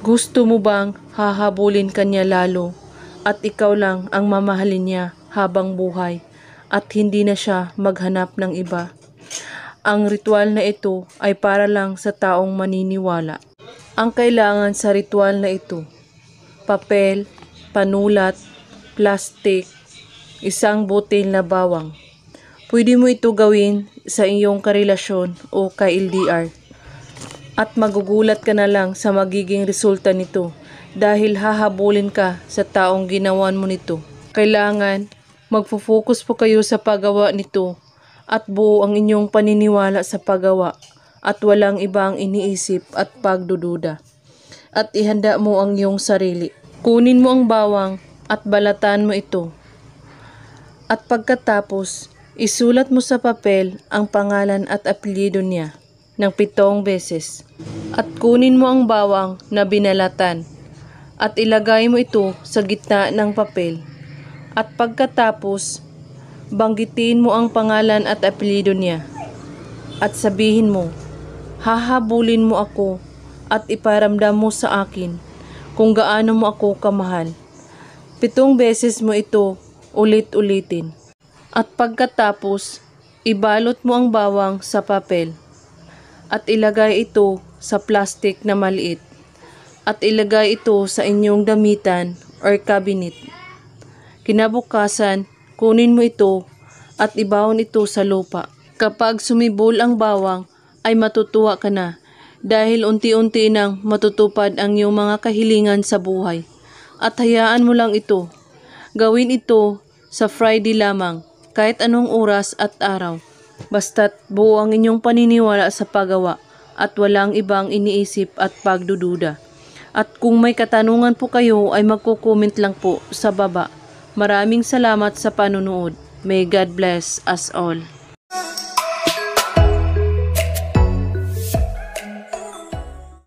Gusto mo bang hahabulin kanya lalo at ikaw lang ang mamahalin niya habang buhay at hindi na siya maghanap ng iba? Ang ritual na ito ay para lang sa taong maniniwala. Ang kailangan sa ritual na ito: papel, panulat, plastik, isang butil na bawang. Pwede mo ito gawin sa iyong karelasyon o ka-LDR. At magugulat ka na lang sa magiging resulta nito dahil hahabulin ka sa taong ginawan mo nito. Kailangan magfo-focus po kayo sa paggawa nito at buo ang inyong paniniwala sa paggawa at walang ibang iniisip at pagdududa. At ihanda mo ang iyong sarili. Kunin mo ang bawang at balatan mo ito. At pagkatapos, isulat mo sa papel ang pangalan at apelyido niya ng 7 beses. At kunin mo ang bawang na binalatan at ilagay mo ito sa gitna ng papel. At pagkatapos, banggitin mo ang pangalan at apelyido niya. At sabihin mo, hahabulin mo ako at iparamdam mo sa akin kung gaano mo ako kamahal. 7 beses mo ito ulit-ulitin. At pagkatapos, ibalot mo ang bawang sa papel at ilagay ito sa plastic na maliit at ilagay ito sa inyong damitan or cabinet. Kinabukasan, kunin mo ito at ibawon ito sa lupa. Kapag sumibol ang bawang, ay matutuwa ka na dahil unti-unti nang matutupad ang iyong mga kahilingan sa buhay. At hayaan mo lang ito. Gawin ito sa Friday lamang, kahit anong oras at araw. Basta't buo ang inyong paniniwala sa paggawa at walang ibang iniisip at pagdududa. At kung may katanungan po kayo ay magko-comment lang po sa baba. Maraming salamat sa panunood. May God bless us all.